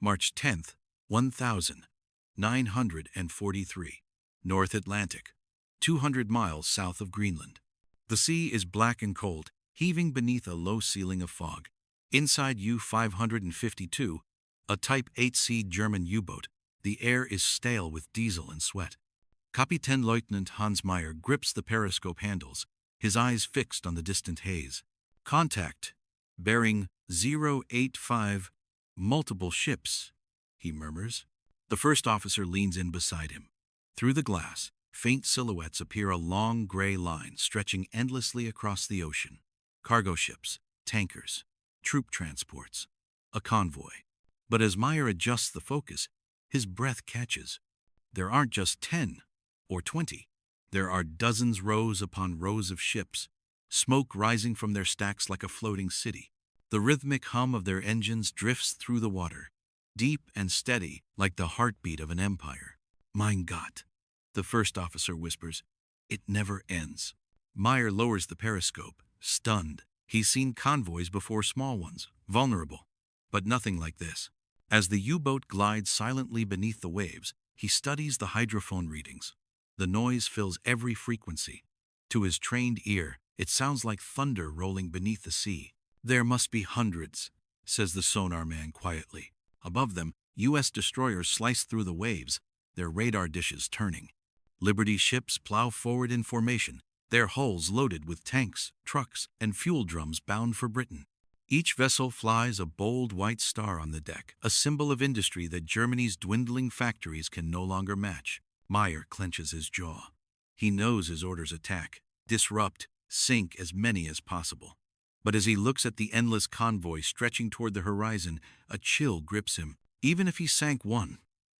March 10th, 1943. North Atlantic, 200 miles south of Greenland. The sea is black and cold, heaving beneath a low ceiling of fog. Inside U-552, a Type 8C German U-boat, the air is stale with diesel and sweat. Kapitänleutnant Hans Meyer grips the periscope handles, his eyes fixed on the distant haze. Contact, bearing 085, multiple ships, he murmurs. The first officer leans in beside him. Through the glass, faint silhouettes appear, a long gray line stretching endlessly across the ocean. Cargo ships, tankers, troop transports, a convoy. But as Meyer adjusts the focus, his breath catches. There aren't just 10 or 20. There are dozens, rows upon rows of ships, smoke rising from their stacks like a floating city. The rhythmic hum of their engines drifts through the water, deep and steady like the heartbeat of an empire. Mein Gott, the first officer whispers. It never ends. Meyer lowers the periscope, stunned. He's seen convoys before, small ones, vulnerable, but nothing like this. As the U-boat glides silently beneath the waves, he studies the hydrophone readings. The noise fills every frequency. To his trained ear, it sounds like thunder rolling beneath the sea. There must be hundreds, says the sonar man quietly. Above them, U.S. destroyers slice through the waves, their radar dishes turning. Liberty ships plow forward in formation, their hulls loaded with tanks, trucks, and fuel drums bound for Britain. Each vessel flies a bold white star on the deck, a symbol of industry that Germany's dwindling factories can no longer match. Meyer clenches his jaw. He knows his orders: attack, disrupt, sink as many as possible. But as he looks at the endless convoy stretching toward the horizon, a chill grips him. Even if he sank 1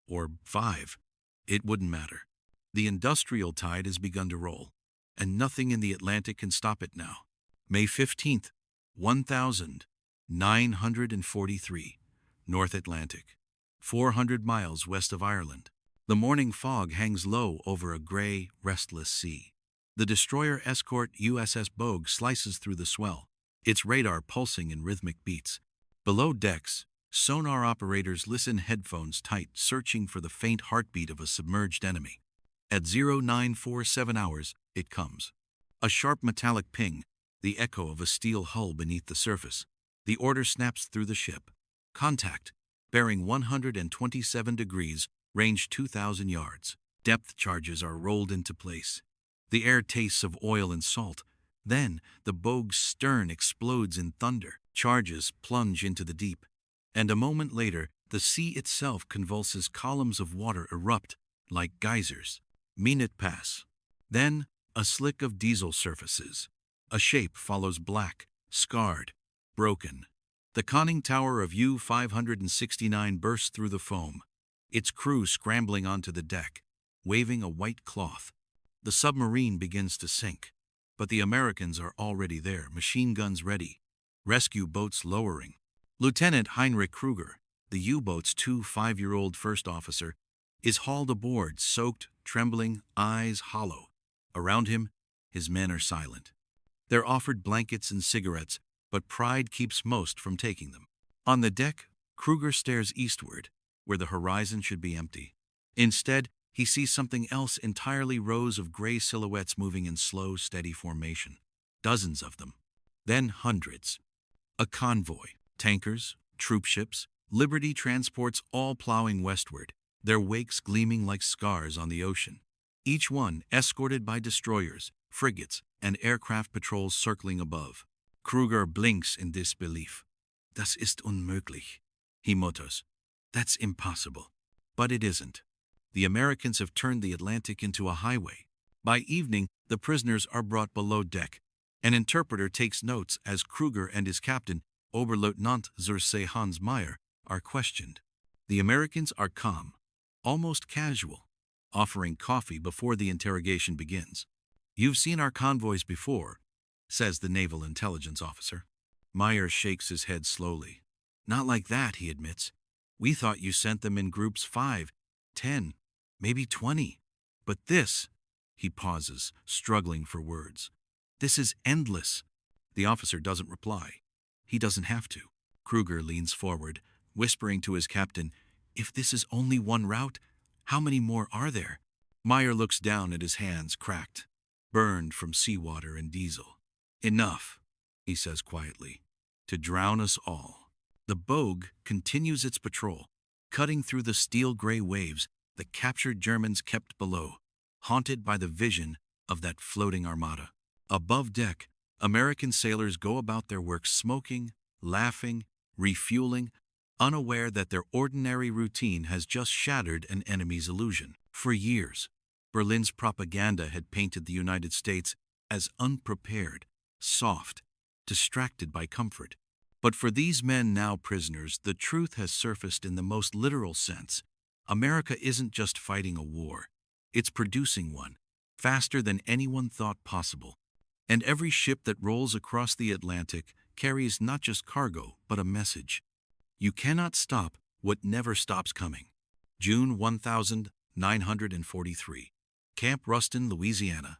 or 5, it wouldn't matter. The industrial tide has begun to roll, and nothing in the Atlantic can stop it now. May 15th, 1943, North Atlantic, 400 miles west of Ireland. The morning fog hangs low over a gray, restless sea. The destroyer escort USS Bogue slices through the swell, its radar pulsing in rhythmic beats. Below decks, sonar operators listen, headphones tight, searching for the faint heartbeat of a submerged enemy. At 0947 hours, it comes. A sharp metallic ping, the echo of a steel hull beneath the surface. The order snaps through the ship. Contact, bearing 127 degrees, range 2,000 yards. Depth charges are rolled into place. The air tastes of oil and salt. Then, the Bogue's stern explodes in thunder. Charges plunge into the deep. And a moment later, the sea itself convulses. Columns of water erupt like geysers. Minutes pass. Then, a slick of diesel surfaces. A shape follows, black, scarred, broken. The conning tower of U-569 bursts through the foam, its crew scrambling onto the deck, waving a white cloth. The submarine begins to sink, but the Americans are already there, machine guns ready, rescue boats lowering. Lieutenant Heinrich Kruger, the U-boat's 5-year-old first officer, is hauled aboard, soaked, trembling, eyes hollow. Around him, his men are silent. They're offered blankets and cigarettes, but pride keeps most from taking them. On the deck, Kruger stares eastward, where the horizon should be empty. Instead, he sees something else entirely: rows of gray silhouettes moving in slow, steady formation. Dozens of them. Then hundreds. A convoy. Tankers, troop ships, Liberty transports, all plowing westward, their wakes gleaming like scars on the ocean. Each one escorted by destroyers, frigates, and aircraft patrols circling above. Kruger blinks in disbelief. Das ist unmöglich, he mutters. That's impossible. But it isn't. The Americans have turned the Atlantic into a highway. By evening, the prisoners are brought below deck. An interpreter takes notes as Kruger and his captain, Oberleutnant zur See Hans Meyer, are questioned. The Americans are calm, almost casual, offering coffee before the interrogation begins. "You've seen our convoys before," says the naval intelligence officer. Meyer shakes his head slowly. "Not like that," he admits. "We thought you sent them in groups 5, 10, maybe 20. But this," he pauses, struggling for words, "this is endless." The officer doesn't reply. He doesn't have to. Kruger leans forward, whispering to his captain, "If this is only one route, how many more are there?" Meyer looks down at his hands cracked, burned from seawater and diesel. "Enough," he says quietly, "to drown us all." The Bogue continues its patrol, cutting through the steel-gray waves the captured Germans kept below, haunted by the vision of that floating armada. Above deck, American sailors go about their work smoking, laughing, refueling, unaware that their ordinary routine has just shattered an enemy's illusion. For years, Berlin's propaganda had painted the United States as unprepared, soft, distracted by comfort. But for these men now prisoners, the truth has surfaced in the most literal sense. America isn't just fighting a war, it's producing one, faster than anyone thought possible. And every ship that rolls across the Atlantic carries not just cargo, but a message. You cannot stop what never stops coming. June 1943. Camp Ruston, Louisiana.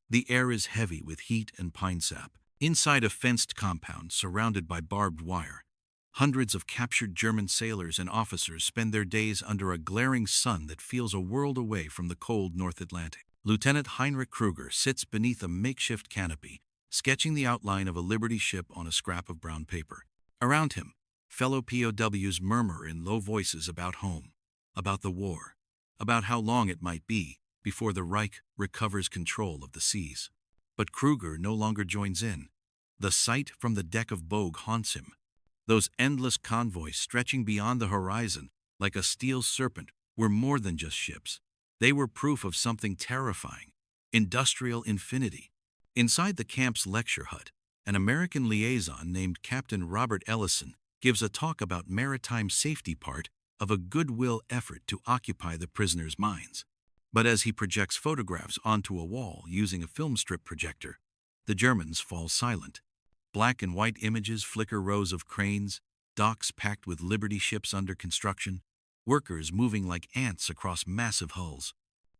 The air is heavy with heat and pine sap. Inside a fenced compound surrounded by barbed wire, hundreds of captured German sailors and officers spend their days under a glaring sun that feels a world away from the cold North Atlantic. Lieutenant Heinrich Kruger sits beneath a makeshift canopy, sketching the outline of a Liberty ship on a scrap of brown paper. Around him, fellow POWs murmur in low voices about home, about the war, about how long it might be before the Reich recovers control of the seas. But Kruger no longer joins in. The sight from the deck of Bogue haunts him. Those endless convoys stretching beyond the horizon like a steel serpent were more than just ships. They were proof of something terrifying, industrial infinity. Inside the camp's lecture hut, an American liaison named Captain Robert Ellison gives a talk about maritime safety, part of a goodwill effort to occupy the prisoners' minds. But as he projects photographs onto a wall using a film strip projector, the Germans fall silent. Black and white images flicker rows of cranes, docks packed with Liberty ships under construction, workers moving like ants across massive hulls.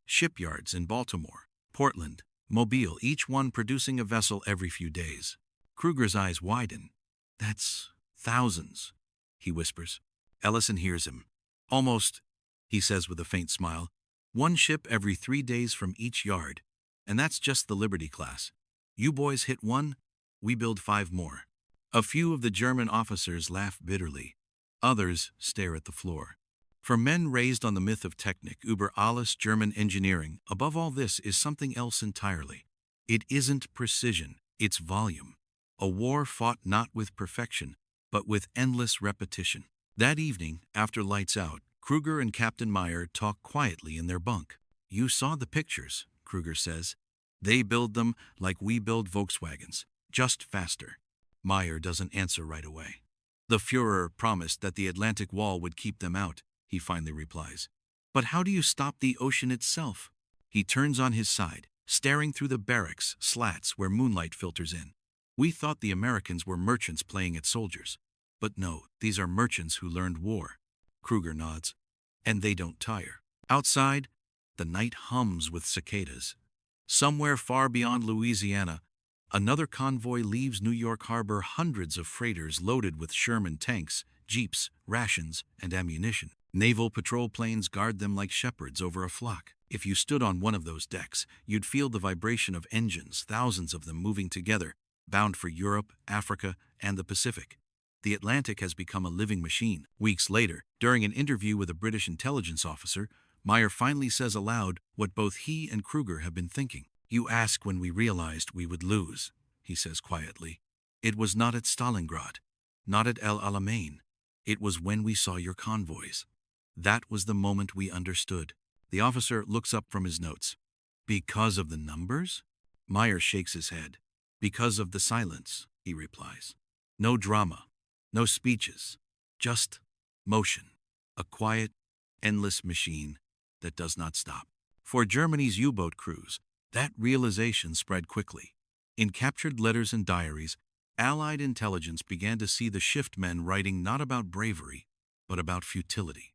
Shipyards in Baltimore, Portland, Mobile, each one producing a vessel every few days. Kruger's eyes widen. "That's thousands," he whispers. Ellison hears him. "Almost," he says with a faint smile, "one ship every 3 days from each yard. And that's just the Liberty class. You boys hit one, we build 5 more." A few of the German officers laugh bitterly. Others stare at the floor. For men raised on the myth of Technik über alles German engineering, above all this is something else entirely. It isn't precision, it's volume. A war fought not with perfection, but with endless repetition. That evening, after lights out, Kruger and Captain Meyer talk quietly in their bunk. "You saw the pictures," Kruger says. "They build them like we build Volkswagens, just faster." Meyer doesn't answer right away. "The Führer promised that the Atlantic Wall would keep them out," he finally replies. "But how do you stop the ocean itself?" He turns on his side, staring through the barracks slats where moonlight filters in. "We thought the Americans were merchants playing at soldiers. But no, these are merchants who learned war." Kruger nods. "And they don't tire." Outside, the night hums with cicadas. Somewhere far beyond Louisiana, another convoy leaves New York Harbor, hundreds of freighters loaded with Sherman tanks, jeeps, rations, and ammunition. Naval patrol planes guard them like shepherds over a flock. If you stood on one of those decks, you'd feel the vibration of engines, thousands of them moving together, bound for Europe, Africa, and the Pacific. The Atlantic has become a living machine. Weeks later, during an interview with a British intelligence officer, Meyer finally says aloud what both he and Kruger have been thinking. "You ask when we realized we would lose," he says quietly. "It was not at Stalingrad, not at El Alamein. It was when we saw your convoys. That was the moment we understood." The officer looks up from his notes. "Because of the numbers?" Meyer shakes his head. "Because of the silence," he replies. "No drama. No speeches, just motion, a quiet, endless machine that does not stop." For Germany's U-boat crews, that realization spread quickly. In captured letters and diaries, Allied intelligence began to see the shift men writing not about bravery, but about futility.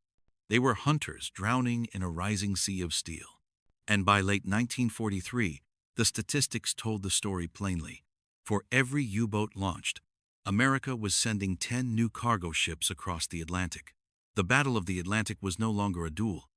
They were hunters drowning in a rising sea of steel. And by late 1943, the statistics told the story plainly. For every U-boat launched, America was sending 10 new cargo ships across the Atlantic. The Battle of the Atlantic was no longer a duel.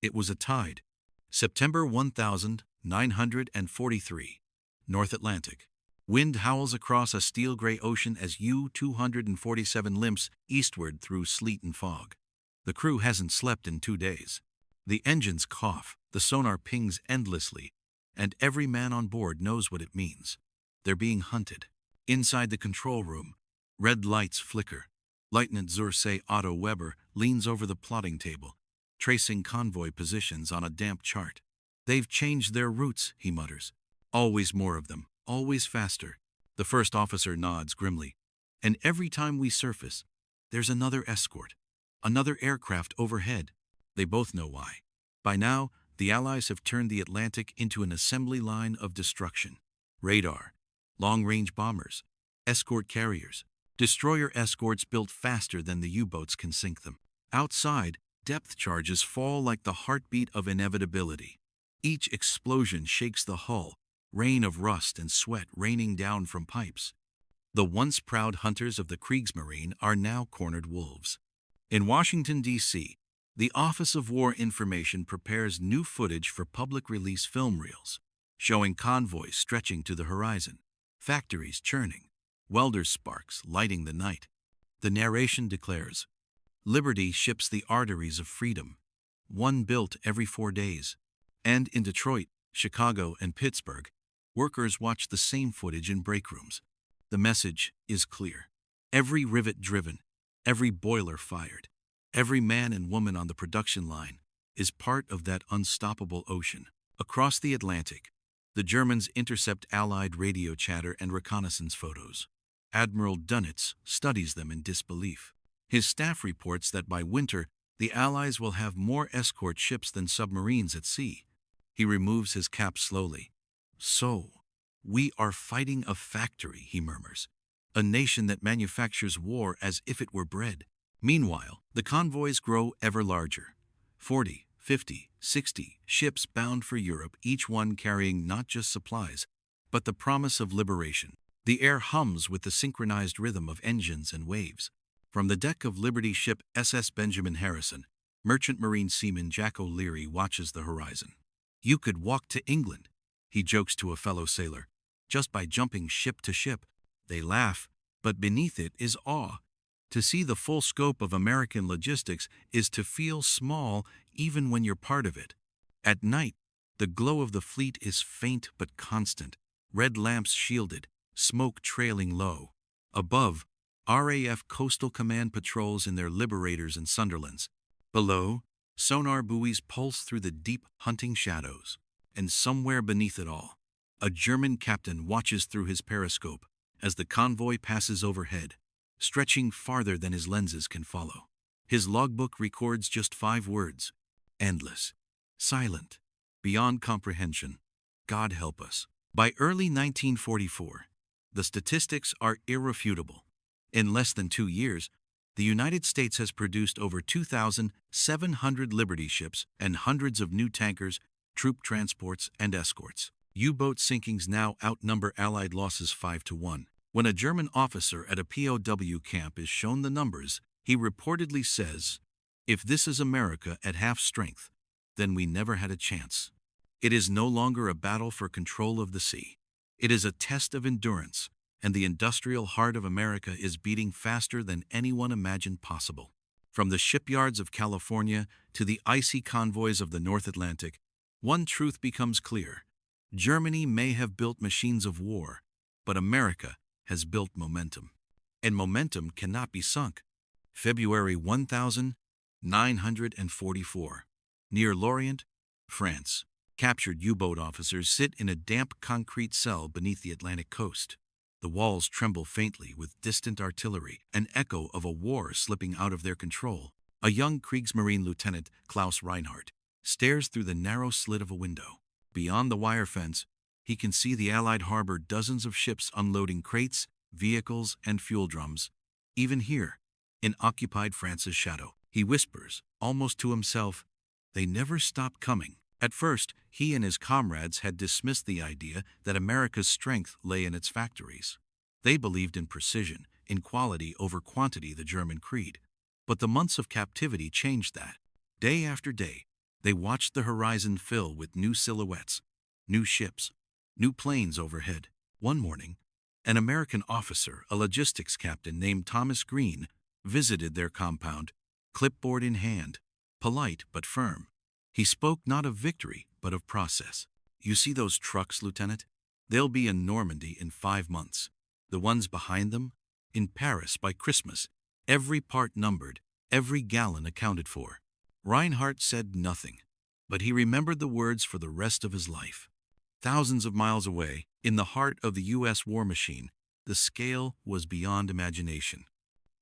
It was a tide. September 1943, North Atlantic. Wind howls across a steel-gray ocean as U-247 limps eastward through sleet and fog. The crew hasn't slept in 2 days. The engines cough, the sonar pings endlessly, and every man on board knows what it means. They're being hunted. Inside the control room, red lights flicker. Lieutenant Zursay Otto Weber leans over the plotting table, tracing convoy positions on a damp chart. "They've changed their routes," he mutters. "Always more of them, always faster." The first officer nods grimly. "And every time we surface, there's another escort, another aircraft overhead." They both know why. By now, the Allies have turned the Atlantic into an assembly line of destruction. Radar, long-range bombers, escort carriers, destroyer escorts built faster than the U-boats can sink them. Outside, depth charges fall like the heartbeat of inevitability. Each explosion shakes the hull, rain of rust and sweat raining down from pipes. The once proud hunters of the Kriegsmarine are now cornered wolves. In Washington, D.C., the Office of War Information prepares new footage for public release film reels, showing convoys stretching to the horizon, factories churning, welders' sparks lighting the night. The narration declares, "Liberty ships the arteries of freedom, one built every 4 days." And in Detroit, Chicago, and Pittsburgh, workers watch the same footage in break rooms. The message is clear. Every rivet driven, every boiler fired, every man and woman on the production line is part of that unstoppable ocean. Across the Atlantic, the Germans intercept Allied radio chatter and reconnaissance photos. Admiral Dönitz studies them in disbelief. His staff reports that by winter, the Allies will have more escort ships than submarines at sea. He removes his cap slowly. "So, we are fighting a factory," he murmurs. "A nation that manufactures war as if it were bread." Meanwhile, the convoys grow ever larger. 40, 50, 60 ships bound for Europe, each one carrying not just supplies, but the promise of liberation. The air hums with the synchronized rhythm of engines and waves. From the deck of Liberty ship SS Benjamin Harrison, Merchant Marine seaman Jack O'Leary watches the horizon. "You could walk to England," he jokes to a fellow sailor, "just by jumping ship to ship." They laugh, but beneath it is awe. To see the full scope of American logistics is to feel small even when you're part of it. At night, the glow of the fleet is faint but constant, red lamps shielded, smoke trailing low. Above, RAF Coastal Command patrols in their Liberators and Sunderlands. Below, sonar buoys pulse through the deep hunting shadows. And somewhere beneath it all, a German captain watches through his periscope as the convoy passes overhead, stretching farther than his lenses can follow. His logbook records just 5 words: endless, silent, beyond comprehension. God help us. By early 1944, the statistics are irrefutable. In less than 2 years, the United States has produced over 2,700 Liberty ships and hundreds of new tankers, troop transports, and escorts. U-boat sinkings now outnumber Allied losses 5-1. When a German officer at a POW camp is shown the numbers, he reportedly says, "If this is America at half strength, then we never had a chance." It is no longer a battle for control of the sea. It is a test of endurance, and the industrial heart of America is beating faster than anyone imagined possible. From the shipyards of California to the icy convoys of the North Atlantic, one truth becomes clear. Germany may have built machines of war, but America has built momentum. And momentum cannot be sunk. February 1944. Near Lorient, France, captured U-boat officers sit in a damp concrete cell beneath the Atlantic coast. The walls tremble faintly with distant artillery, an echo of a war slipping out of their control. A young Kriegsmarine lieutenant, Klaus Reinhardt, stares through the narrow slit of a window. Beyond the wire fence, he can see the Allied harbor, dozens of ships unloading crates, vehicles, and fuel drums. Even here, in occupied France's shadow, he whispers, almost to himself, "They never stop coming." At first, he and his comrades had dismissed the idea that America's strength lay in its factories. They believed in precision, in quality over quantity, the German creed. But the months of captivity changed that. Day after day, they watched the horizon fill with new silhouettes, new ships, new planes overhead. One morning, an American officer, a logistics captain named Thomas Green, visited their compound, clipboard in hand, polite but firm. He spoke not of victory, but of process. "You see those trucks, Lieutenant? They'll be in Normandy in 5 months. The ones behind them? In Paris by Christmas. Every part numbered, every gallon accounted for." Reinhardt said nothing, but he remembered the words for the rest of his life. Thousands of miles away, in the heart of the U.S. war machine, the scale was beyond imagination.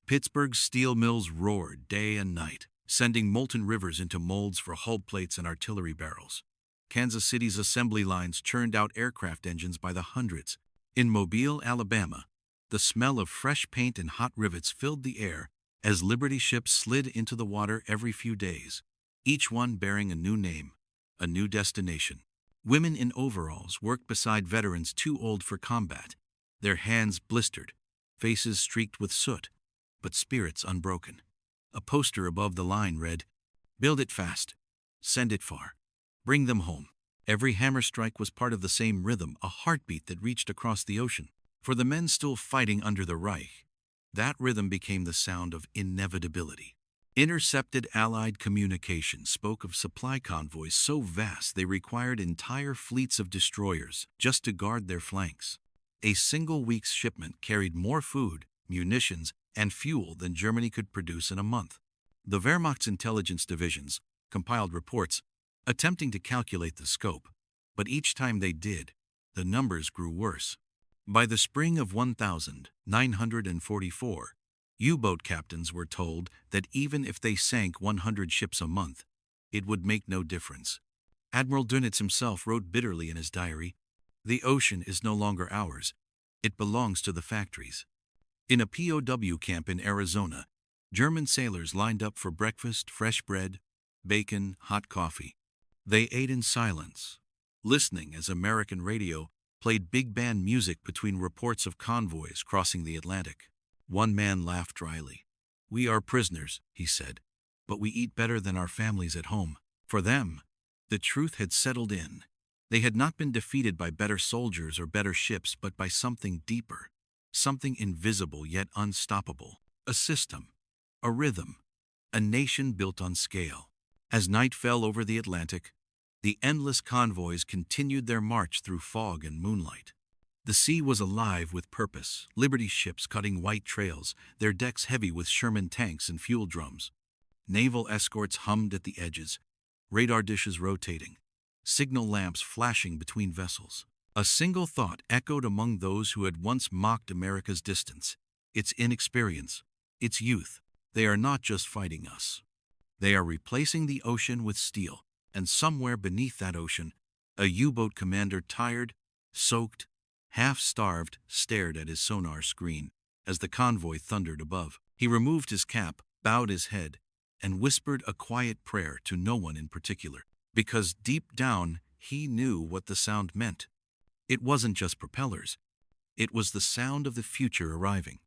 Pittsburgh's steel mills roared day and night, sending molten rivers into molds for hull plates and artillery barrels. Kansas City's assembly lines churned out aircraft engines by the hundreds. In Mobile, Alabama, the smell of fresh paint and hot rivets filled the air as Liberty ships slid into the water every few days, each one bearing a new name, a new destination. Women in overalls worked beside veterans too old for combat, their hands blistered, faces streaked with soot, but spirits unbroken. A poster above the line read, "Build it fast, send it far, bring them home." Every hammer strike was part of the same rhythm, a heartbeat that reached across the ocean. For the men still fighting under the Reich, that rhythm became the sound of inevitability. Intercepted Allied communication spoke of supply convoys so vast they required entire fleets of destroyers just to guard their flanks. A single week's shipment carried more food, munitions, and fuel than Germany could produce in a month. The Wehrmacht's intelligence divisions compiled reports attempting to calculate the scope, but each time they did, the numbers grew worse. By the spring of 1944, U-boat captains were told that even if they sank 100 ships a month, it would make no difference. Admiral Dönitz himself wrote bitterly in his diary, "The ocean is no longer ours. It belongs to the factories." In a POW camp in Arizona, German sailors lined up for breakfast, fresh bread, bacon, hot coffee. They ate in silence, listening as American radio played big band music between reports of convoys crossing the Atlantic. One man laughed dryly. "We are prisoners," he said, "but we eat better than our families at home." For them, the truth had settled in. They had not been defeated by better soldiers or better ships, but by something deeper, something invisible yet unstoppable, a system, a rhythm, a nation built on scale. As night fell over the Atlantic, the endless convoys continued their march through fog and moonlight. The sea was alive with purpose, Liberty ships cutting white trails, their decks heavy with Sherman tanks and fuel drums. Naval escorts hummed at the edges, radar dishes rotating, signal lamps flashing between vessels. A single thought echoed among those who had once mocked America's distance, its inexperience, its youth. They are not just fighting us. They are replacing the ocean with steel. And somewhere beneath that ocean, a U-boat commander, tired, soaked, half-starved, stared at his sonar screen as the convoy thundered above. He removed his cap, bowed his head, and whispered a quiet prayer to no one in particular, because deep down he knew what the sound meant. It wasn't just propellers. It was the sound of the future arriving.